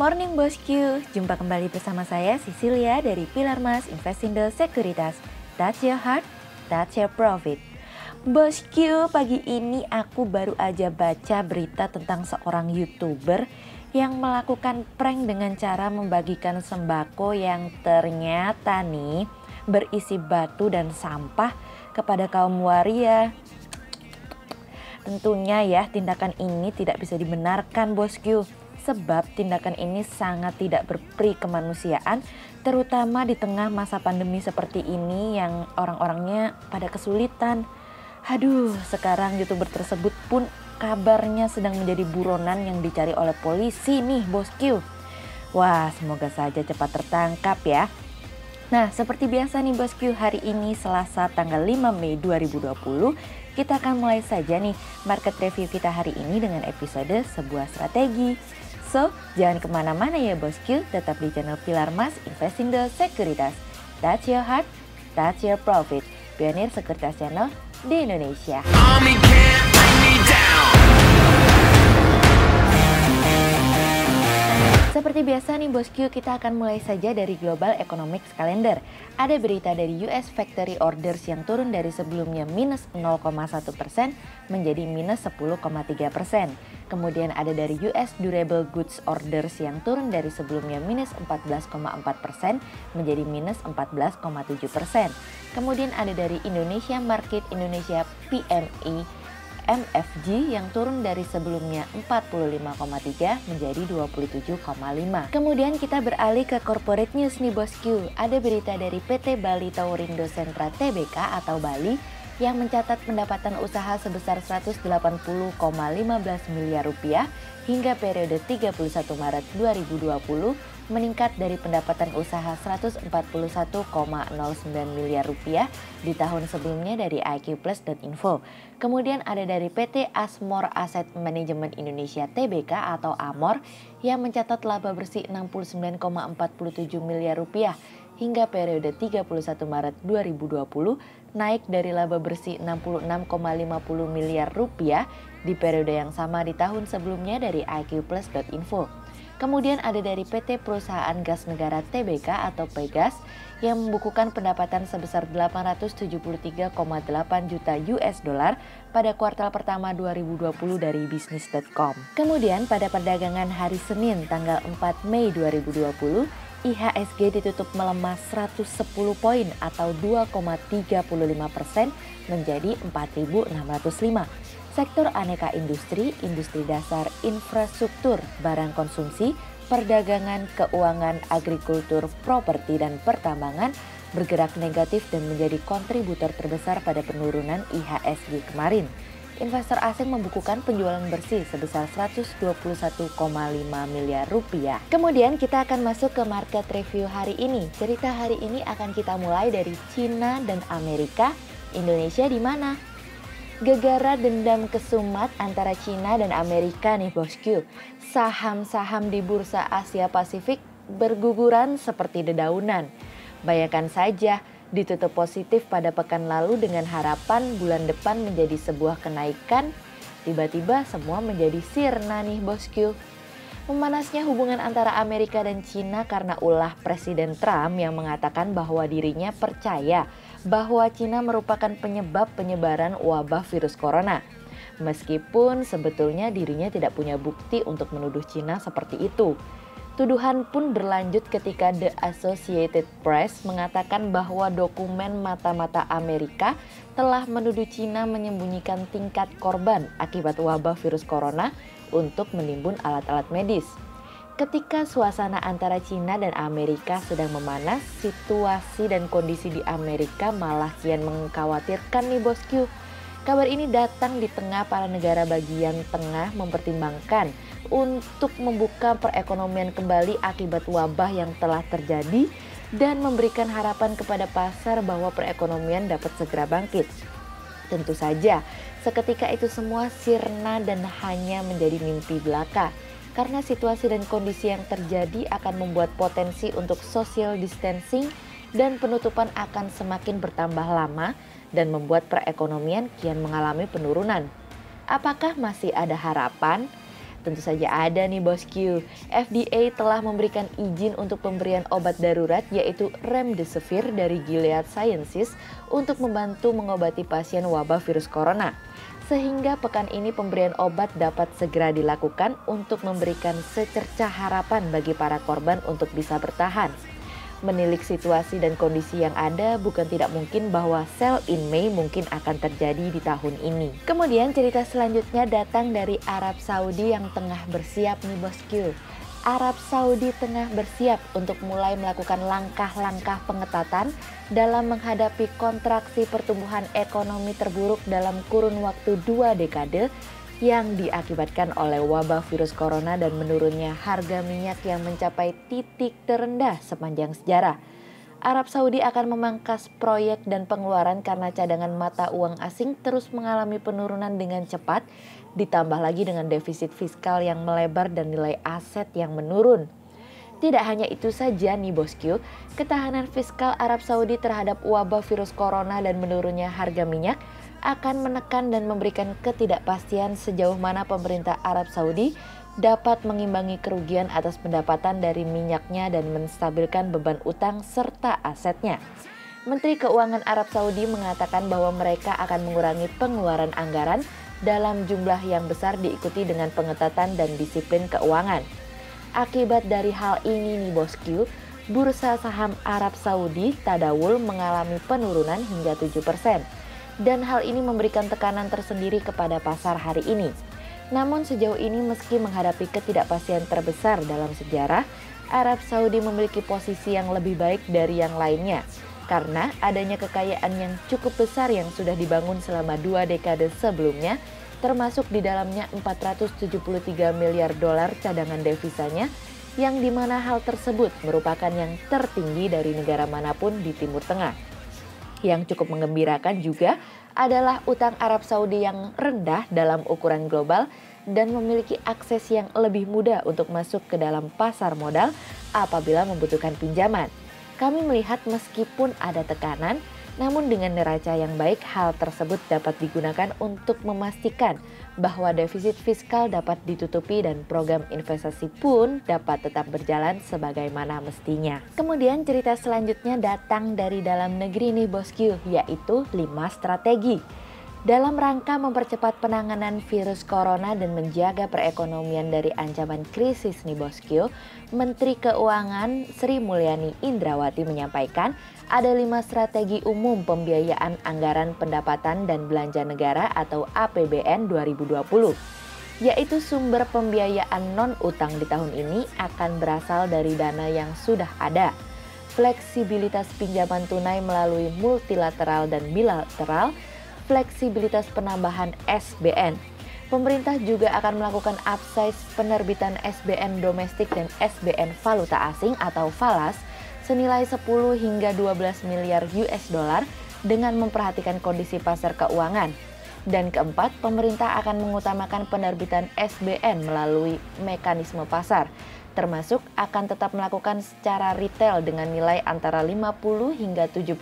morning bosku, jumpa kembali bersama saya Cecilia dari Pilar Mas Investindo Sekuritas. Touch your heart, touch your profit. Bosku, pagi ini aku baru aja baca berita tentang seorang YouTuber yang melakukan prank dengan cara membagikan sembako yang ternyata nih berisi batu dan sampah kepada kaum waria. Tentunya ya, tindakan ini tidak bisa dibenarkan bosku. Sebab tindakan ini sangat tidak berperi kemanusiaan, terutama di tengah masa pandemi seperti ini yang orang-orangnya pada kesulitan. Aduh, sekarang YouTuber tersebut pun kabarnya sedang menjadi buronan yang dicari oleh polisi nih bosku. Wah, semoga saja cepat tertangkap ya. Nah, seperti biasa nih bosku, hari ini Selasa tanggal 5 Mei 2020, kita akan mulai saja nih market review kita hari ini dengan episode sebuah strategi. So, jangan kemana-mana ya bosku, tetap di channel Pilar Mas Investindo Sekuritas. Touch your heart, touch your profit. Pionir Sekuritas Channel di Indonesia. Seperti biasa nih bosku, kita akan mulai saja dari Global Economics Calendar. Ada berita dari US Factory Orders yang turun dari sebelumnya minus 0,1% menjadi minus 10,3%. Kemudian ada dari US Durable Goods Orders yang turun dari sebelumnya minus 14,4% menjadi minus 14,7%. Kemudian ada dari Indonesia Market Indonesia PMI MFG yang turun dari sebelumnya 45,3 menjadi 27,5. Kemudian kita beralih ke corporate news nih bosku. Ada berita dari PT Bali Taurindo Sentra Tbk atau Bali yang mencatat pendapatan usaha sebesar 180,15 miliar rupiah hingga periode 31 Maret 2020 meningkat dari pendapatan usaha 141,09 miliar rupiah di tahun sebelumnya dari IQ Plus.info. Kemudian ada dari PT Asmor Asset Management Indonesia Tbk atau AMOR yang mencatat laba bersih 69,47 miliar rupiah hingga periode 31 Maret 2020 naik dari laba bersih 66,50 miliar rupiah di periode yang sama di tahun sebelumnya dari IQ Plus.info. Kemudian ada dari PT Perusahaan Gas Negara Tbk atau Pegas yang membukukan pendapatan sebesar 873,8 juta US dollar pada kuartal pertama 2020 dari bisnis.com. Kemudian pada perdagangan hari Senin tanggal 4 Mei 2020, IHSG ditutup melemah 110 poin atau 2,35% menjadi 4.605. Sektor aneka industri, industri dasar, infrastruktur, barang konsumsi, perdagangan, keuangan, agrikultur, properti, dan pertambangan bergerak negatif dan menjadi kontributor terbesar pada penurunan IHSG kemarin. Investor asing membukukan penjualan bersih sebesar 121,5 miliar rupiah. Kemudian kita akan masuk ke market review hari ini. Cerita hari ini akan kita mulai dari Cina dan Amerika. Indonesia di mana? Gegara dendam kesumat antara Cina dan Amerika nih bosku. Saham-saham di bursa Asia Pasifik berguguran seperti dedaunan. Bayangkan saja, ditutup positif pada pekan lalu dengan harapan bulan depan menjadi sebuah kenaikan. Tiba-tiba semua menjadi sirna nih bosku. Memanasnya hubungan antara Amerika dan Cina karena ulah Presiden Trump yang mengatakan bahwa dirinya percaya bahwa Cina merupakan penyebab penyebaran wabah virus corona. Meskipun sebetulnya dirinya tidak punya bukti untuk menuduh Cina seperti itu. Tuduhan pun berlanjut ketika The Associated Press mengatakan bahwa dokumen mata-mata Amerika telah menuduh Cina menyembunyikan tingkat korban akibat wabah virus corona untuk menimbun alat-alat medis. Ketika suasana antara Cina dan Amerika sedang memanas, situasi dan kondisi di Amerika malah kian mengkhawatirkan nih bosku. Kabar ini datang di tengah para negara bagian tengah mempertimbangkan untuk membuka perekonomian kembali akibat wabah yang telah terjadi dan memberikan harapan kepada pasar bahwa perekonomian dapat segera bangkit. Tentu saja, seketika itu semua sirna dan hanya menjadi mimpi belaka. Karena situasi dan kondisi yang terjadi akan membuat potensi untuk social distancing dan penutupan akan semakin bertambah lama dan membuat perekonomian kian mengalami penurunan. Apakah masih ada harapan? Tentu saja ada nih bosku. FDA telah memberikan izin untuk pemberian obat darurat yaitu Remdesivir dari Gilead Sciences untuk membantu mengobati pasien wabah virus corona. Sehingga pekan ini pemberian obat dapat segera dilakukan untuk memberikan secercah harapan bagi para korban untuk bisa bertahan. Menilik situasi dan kondisi yang ada, bukan tidak mungkin bahwa sell in May mungkin akan terjadi di tahun ini. Kemudian cerita selanjutnya datang dari Arab Saudi yang tengah bersiap nih bosku. Arab Saudi tengah bersiap untuk mulai melakukan langkah-langkah pengetatan dalam menghadapi kontraksi pertumbuhan ekonomi terburuk dalam kurun waktu 2 dekade yang diakibatkan oleh wabah virus corona dan menurunnya harga minyak yang mencapai titik terendah sepanjang sejarah. Arab Saudi akan memangkas proyek dan pengeluaran karena cadangan mata uang asing terus mengalami penurunan dengan cepat, ditambah lagi dengan defisit fiskal yang melebar dan nilai aset yang menurun. Tidak hanya itu saja nih bosku, ketahanan fiskal Arab Saudi terhadap wabah virus corona dan menurunnya harga minyak akan menekan dan memberikan ketidakpastian sejauh mana pemerintah Arab Saudi dapat mengimbangi kerugian atas pendapatan dari minyaknya dan menstabilkan beban utang serta asetnya. Menteri Keuangan Arab Saudi mengatakan bahwa mereka akan mengurangi pengeluaran anggaran dalam jumlah yang besar diikuti dengan pengetatan dan disiplin keuangan. Akibat dari hal ini nih bosku, bursa saham Arab Saudi Tadawul mengalami penurunan hingga 7%. Dan hal ini memberikan tekanan tersendiri kepada pasar hari ini. Namun sejauh ini meski menghadapi ketidakpastian terbesar dalam sejarah, Arab Saudi memiliki posisi yang lebih baik dari yang lainnya. Karena adanya kekayaan yang cukup besar yang sudah dibangun selama 2 dekade sebelumnya, termasuk di dalamnya 473 miliar dolar cadangan devisanya, yang dimana hal tersebut merupakan yang tertinggi dari negara manapun di Timur Tengah. Yang cukup menggembirakan juga adalah utang Arab Saudi yang rendah dalam ukuran global dan memiliki akses yang lebih mudah untuk masuk ke dalam pasar modal apabila membutuhkan pinjaman. Kami melihat meskipun ada tekanan, namun dengan neraca yang baik hal tersebut dapat digunakan untuk memastikan bahwa defisit fiskal dapat ditutupi dan program investasi pun dapat tetap berjalan sebagaimana mestinya. Kemudian cerita selanjutnya datang dari dalam negeri nih bosku, yaitu 5 strategi. Dalam rangka mempercepat penanganan virus corona dan menjaga perekonomian dari ancaman krisis nih bosku, Menteri Keuangan Sri Mulyani Indrawati menyampaikan ada 5 strategi umum pembiayaan anggaran pendapatan dan belanja negara atau APBN 2020. Yaitu sumber pembiayaan non-utang di tahun ini akan berasal dari dana yang sudah ada. Fleksibilitas pinjaman tunai melalui multilateral dan bilateral, fleksibilitas penambahan SBN. Pemerintah juga akan melakukan upsize penerbitan SBN domestik dan SBN valuta asing atau falas senilai 10 hingga 12 miliar US dollar dengan memperhatikan kondisi pasar keuangan. Dan keempat, pemerintah akan mengutamakan penerbitan SBN melalui mekanisme pasar, termasuk akan tetap melakukan secara retail dengan nilai antara 50 hingga 75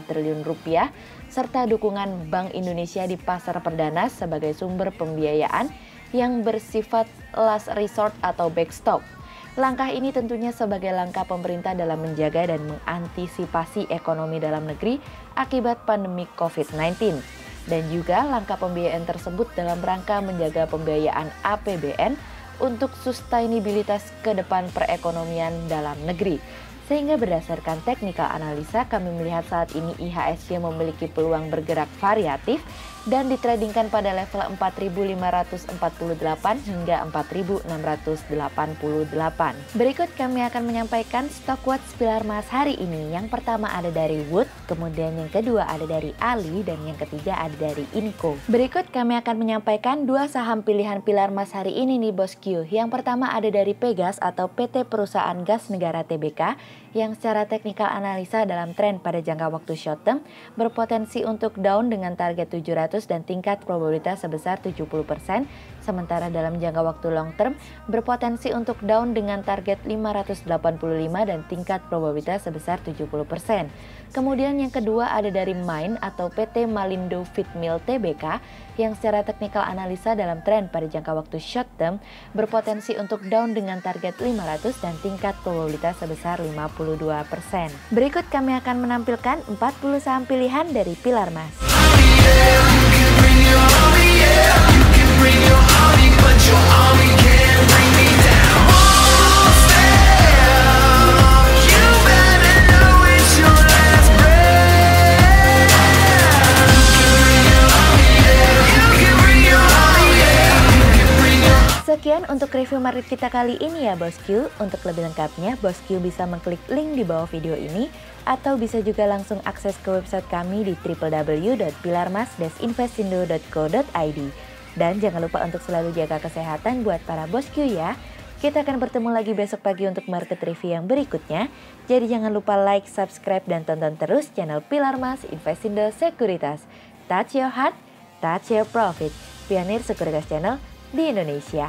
triliun rupiah, serta dukungan Bank Indonesia di pasar perdana sebagai sumber pembiayaan yang bersifat last resort atau backstop. Langkah ini tentunya sebagai langkah pemerintah dalam menjaga dan mengantisipasi ekonomi dalam negeri akibat pandemi COVID-19. Dan juga langkah pembiayaan tersebut dalam rangka menjaga pembiayaan APBN untuk sustainabilitas ke depan perekonomian dalam negeri. Sehingga berdasarkan technical analisa kami melihat saat ini IHSG memiliki peluang bergerak variatif dan ditradingkan pada level 4.548 hingga 4.688. Berikut kami akan menyampaikan stock watch pilar emas hari ini. Yang pertama ada dari Wood, kemudian yang kedua ada dari Ali, dan yang ketiga ada dari Inco. Berikut kami akan menyampaikan 2 saham pilihan pilar emas hari ini nih bosku. Yang pertama ada dari Pegas atau PT Perusahaan Gas Negara Tbk yang secara teknikal analisa dalam tren pada jangka waktu short term berpotensi untuk down dengan target 700 dan tingkat probabilitas sebesar 70% Sementara dalam jangka waktu long term berpotensi untuk down dengan target 585 dan tingkat probabilitas sebesar 70%. Kemudian yang kedua ada dari MIND atau PT Malindo Feedmill Tbk yang secara teknikal analisa dalam tren pada jangka waktu short term berpotensi untuk down dengan target 500 dan tingkat probabilitas sebesar 52%. Berikut kami akan menampilkan 40 saham pilihan dari Pilar Mas. Sekian untuk review market kita kali ini ya Bosku. Untuk lebih lengkapnya, Bosku bisa mengklik link di bawah video ini atau bisa juga langsung akses ke website kami di www.pilarmas-investindo.co.id. Dan jangan lupa untuk selalu jaga kesehatan buat para Bosku ya. Kita akan bertemu lagi besok pagi untuk market review yang berikutnya. Jadi jangan lupa like, subscribe, dan tonton terus channel Pilar Mas Investindo Sekuritas. Touch your heart, touch your profit. Pionir Sekuritas Channel di Indonesia.